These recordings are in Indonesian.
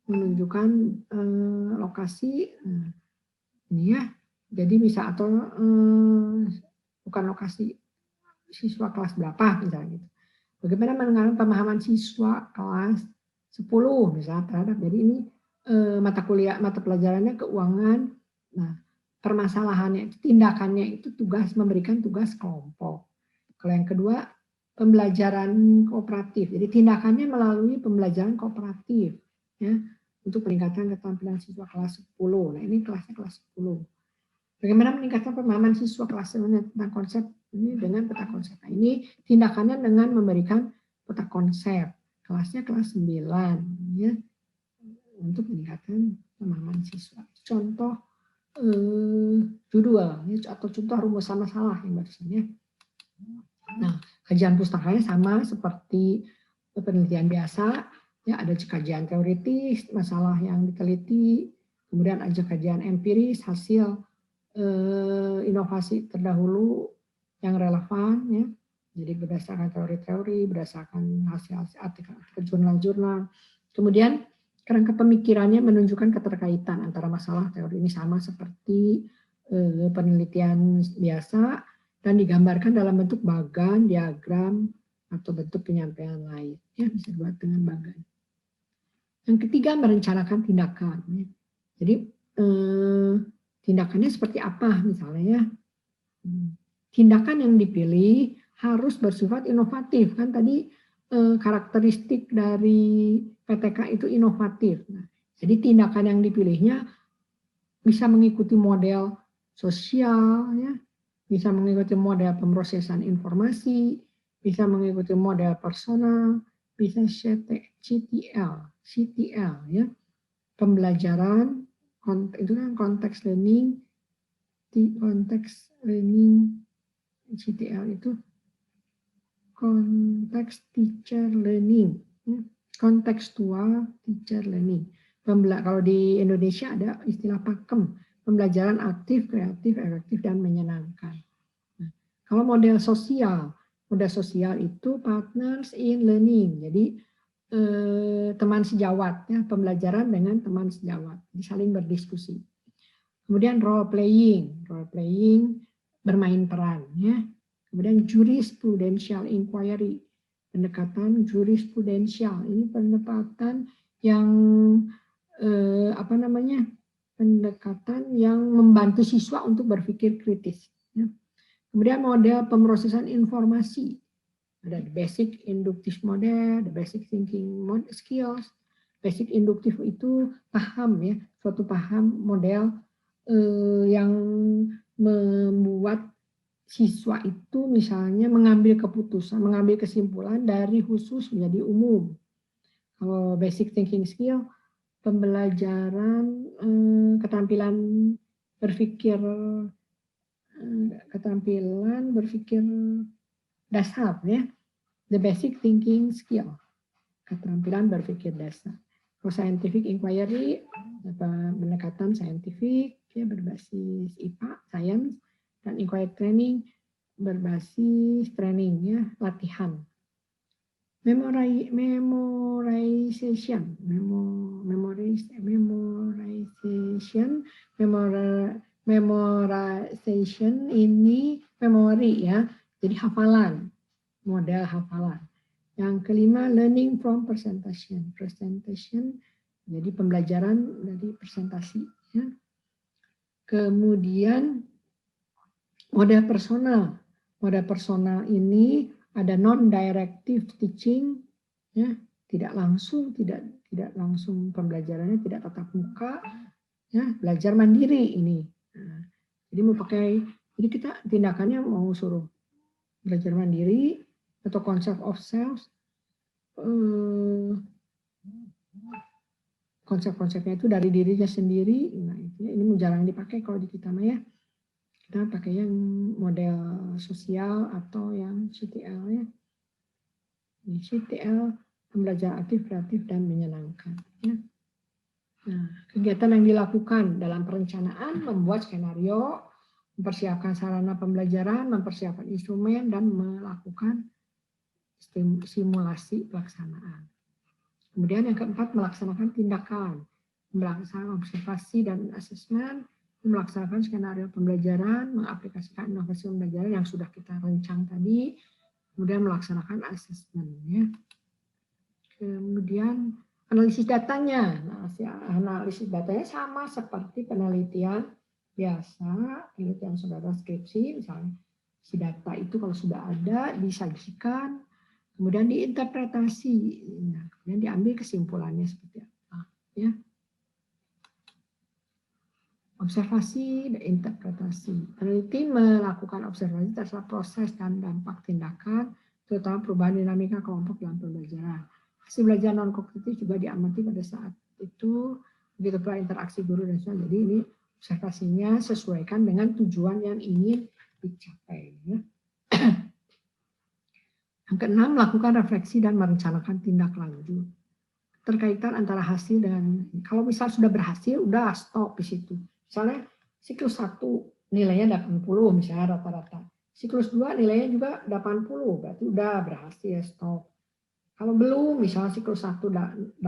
menunjukkan lokasi ini ya. Jadi misal atau bukan lokasi siswa kelas berapa misalnya gitu. Bagaimana mengenai pemahaman siswa kelas 10 misalnya terhadap, jadi ini mata pelajarannya keuangan. Nah, permasalahannya, tindakannya itu memberikan tugas kelompok. Kalau yang kedua, pembelajaran kooperatif. Jadi tindakannya melalui pembelajaran kooperatif ya, untuk peningkatan keterampilan siswa kelas 10. Nah, ini kelasnya kelas 10. Bagaimana meningkatkan pemahaman siswa kelas tentang konsep ini dengan peta konsep. Nah, ini tindakannya dengan memberikan peta konsep. Kelasnya kelas 9 ya, untuk meningkatkan pemahaman siswa. Contoh judul atau contoh rumusan masalah yang barusan ya. Nah, kajian pustakanya sama seperti penelitian biasa ya, ada kajian teoritis, masalah yang diteliti, kemudian ada kajian empiris, hasil inovasi terdahulu yang relevan ya. Jadi berdasarkan teori-teori, berdasarkan hasil artikel jurnal-jurnal. Kemudian kerangka pemikirannya menunjukkan keterkaitan antara masalah teori ini sama seperti penelitian biasa dan digambarkan dalam bentuk bagan, diagram atau bentuk penyampaian lain ya, bisa dibuat dengan bagan. Yang ketiga, merencanakan tindakan ya. Jadi tindakannya seperti apa misalnya ya. Tindakan yang dipilih harus bersifat inovatif, kan tadi karakteristik dari PTK itu inovatif. Nah, jadi tindakan yang dipilihnya bisa mengikuti model sosial ya, bisa mengikuti model pemrosesan informasi, bisa mengikuti model personal, bisa CTL ya, pembelajaran itu kan konteks learning, CTL itu konteks teacher learning, kontekstual teacher learning. Kalau di Indonesia ada istilah PAKEM, pembelajaran aktif, kreatif, efektif, dan menyenangkan. Nah, kalau model sosial itu partners in learning, jadi teman sejawat, ya, pembelajaran dengan teman sejawat, saling berdiskusi. Kemudian role playing bermain peran, ya. Kemudian jurisprudential inquiry, pendekatan jurisprudensial, ini pendekatan yang pendekatan yang membantu siswa untuk berpikir kritis. Ya. Kemudian model pemrosesan informasi, ada the basic inductive model, the basic thinking skills. Basic induktif itu paham ya, suatu paham model yang membuat siswa itu misalnya mengambil keputusan, mengambil kesimpulan dari khusus menjadi umum. Kalau basic thinking skill, pembelajaran keterampilan berpikir dasar ya, the basic thinking skill, keterampilan berpikir dasar. Kalau scientific inquiry, pendekatan saintifik ya, berbasis IPA, science, dan inquiry training berbasis training ya, latihan. Memorization, ini memori ya, jadi hafalan, model hafalan. Yang kelima, learning from presentation, jadi pembelajaran dari presentasi. Ya. Kemudian model personal ini ada non-directive teaching, ya, tidak langsung pembelajarannya tidak tatap muka, ya, belajar mandiri ini. Nah, jadi jadi kita tindakannya mau suruh belajar mandiri atau concept of self, konsep-konsepnya itu dari dirinya sendiri. Nah, ini jarang dipakai kalau di kita mah ya. Kita pakai yang model sosial atau yang CTL ya. Ini CTL, pembelajaran aktif, kreatif, dan menyenangkan. Ya. Nah, kegiatan yang dilakukan dalam perencanaan, membuat skenario, mempersiapkan sarana pembelajaran, mempersiapkan instrumen, dan melakukan simulasi pelaksanaan. Kemudian yang keempat, melaksanakan tindakan, melaksanakan observasi dan asesmen, melaksanakan skenario pembelajaran, mengaplikasikan inovasi pembelajaran yang sudah kita rencang tadi, kemudian melaksanakan asesmen. Ya. Kemudian analisis datanya. Analisis datanya sama seperti penelitian biasa, penelitian saudara skripsi, misalnya si data itu kalau sudah ada disajikan, kemudian diinterpretasi, nah, kemudian diambil kesimpulannya seperti apa. Ya. Observasi dan interpretasi. Peneliti melakukan observasi terhadap proses dan dampak tindakan, terutama perubahan dinamika kelompok dalam pembelajaran. Hasil belajar non-kognitif juga diamati pada saat itu, begitu pula interaksi guru dan siswa. Jadi ini observasinya sesuaikan dengan tujuan yang ingin dicapai. Ya. Yang keenam, melakukan refleksi dan merencanakan tindak lanjut. Terkaitan antara hasil dan, kalau misal sudah berhasil, udah stop di situ. Misalnya siklus 1 nilainya 80 misalnya rata-rata. Siklus 2 nilainya juga 80, berarti udah berhasil, stop. Kalau belum, misalnya siklus 1 80,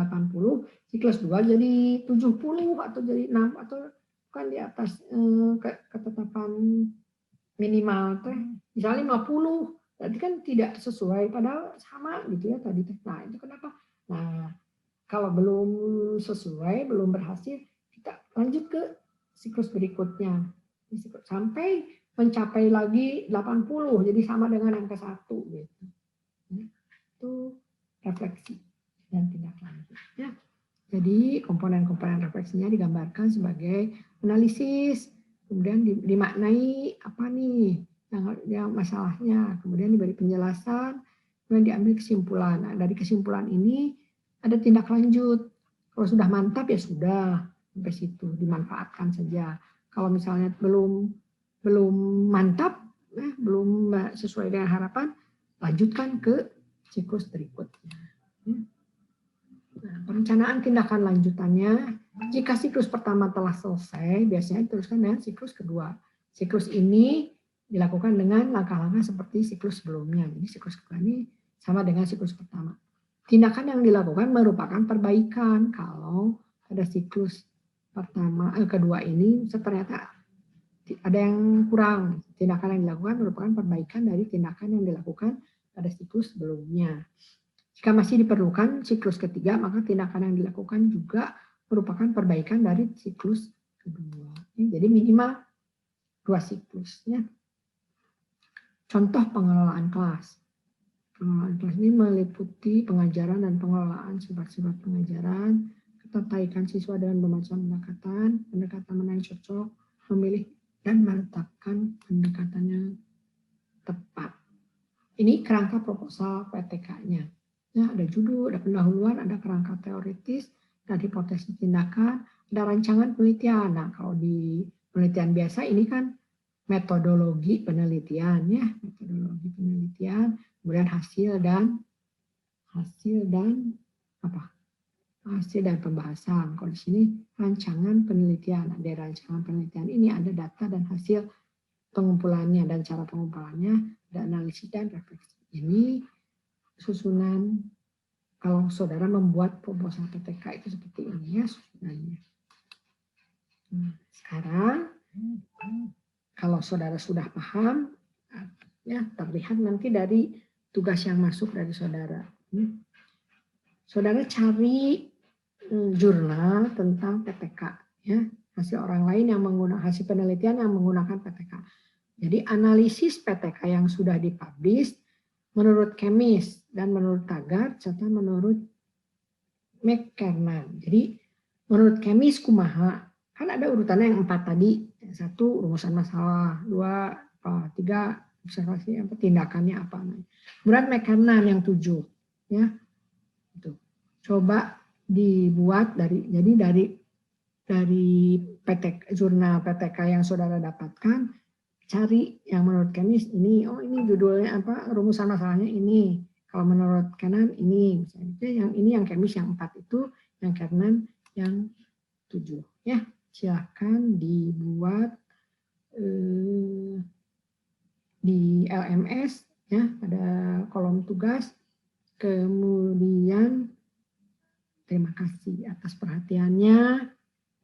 siklus 2 jadi 70 atau jadi 6 atau kan di atas ketetapan minimal teh, misalnya 50, berarti kan tidak sesuai padahal sama gitu ya tadi teh. Nah, itu kenapa? Nah, kalau belum sesuai, belum berhasil, kita lanjut ke siklus berikutnya. Sampai mencapai lagi 80, jadi sama dengan angka 1. Gitu. Itu refleksi dan tindak lanjut. Ya. Jadi komponen-komponen refleksinya digambarkan sebagai analisis, kemudian dimaknai apa nih yang masalahnya, kemudian diberi penjelasan, kemudian diambil kesimpulan. Nah, dari kesimpulan ini ada tindak lanjut. Kalau sudah mantap ya sudah sampai situ, dimanfaatkan saja. Kalau misalnya belum mantap, belum sesuai dengan harapan, lanjutkan ke siklus berikutnya. Nah, perencanaan tindakan lanjutannya, jika siklus pertama telah selesai, biasanya diteruskan dengan siklus kedua. Siklus ini dilakukan dengan langkah-langkah seperti siklus sebelumnya. Jadi siklus kedua ini sama dengan siklus pertama. Tindakan yang dilakukan merupakan perbaikan kalau pada siklus kedua ini ternyata ada yang kurang. Tindakan yang dilakukan merupakan perbaikan dari tindakan yang dilakukan pada siklus sebelumnya. Jika masih diperlukan siklus ketiga, maka tindakan yang dilakukan juga merupakan perbaikan dari siklus kedua. Jadi minimal 2 siklus. Ya. Contoh pengelolaan kelas. Pengelolaan kelas ini meliputi pengajaran dan pengelolaan sifat-sifat pengajaran, ketertarikan siswa dengan bermacam pendekatan mana yang cocok, memilih dan meletakkan pendekatan yang tepat. Ini kerangka proposal PTK-nya. Ya, ada judul, ada pendahuluan, ada kerangka teoritis, ada hipotesis tindakan, ada rancangan penelitian. Nah, kalau di penelitian biasa ini kan metodologi penelitian, ya, metodologi penelitian, kemudian hasil dan pembahasan. Kalau di sini rancangan penelitian. Ada rancangan penelitian ini ada data dan hasil pengumpulannya dan cara pengumpulannya, ada analisis dan refleksi. Ini susunan kalau saudara membuat proposal PTK itu seperti ini ya susunannya. Nah, sekarang kalau saudara sudah paham, ya terlihat nanti dari tugas yang masuk dari saudara. Saudara cari jurnal tentang PTK, ya hasil orang lain yang menggunakan hasil penelitian yang menggunakan PTK. Jadi analisis PTK yang sudah dipublish menurut Kemis dan menurut Taggart serta menurut McKernan. Jadi menurut Kemis kumaha, kan ada urutannya yang 4 tadi. 1 rumusan masalah, 2, 3 observasi tindakannya apa. Kemudian McKernan yang 7. Ya. Itu. Coba dibuat dari PTK, jurnal PTK yang saudara dapatkan, cari yang menurut Kemis ini, ini judulnya apa, rumusan masalahnya ini. Kalau menurut Kenan ini, misalnya yang Kemis yang 4 itu, yang Kenan yang 7. Ya, silakan dibuat di LMS ya pada kolom tugas, kemudian Terima kasih atas perhatiannya.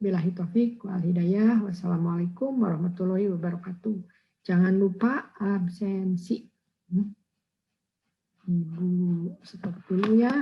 Billahi taufik wal hidayah. Wassalamualaikum warahmatullahi wabarakatuh. Jangan lupa absensi. Ibu stop dulu ya.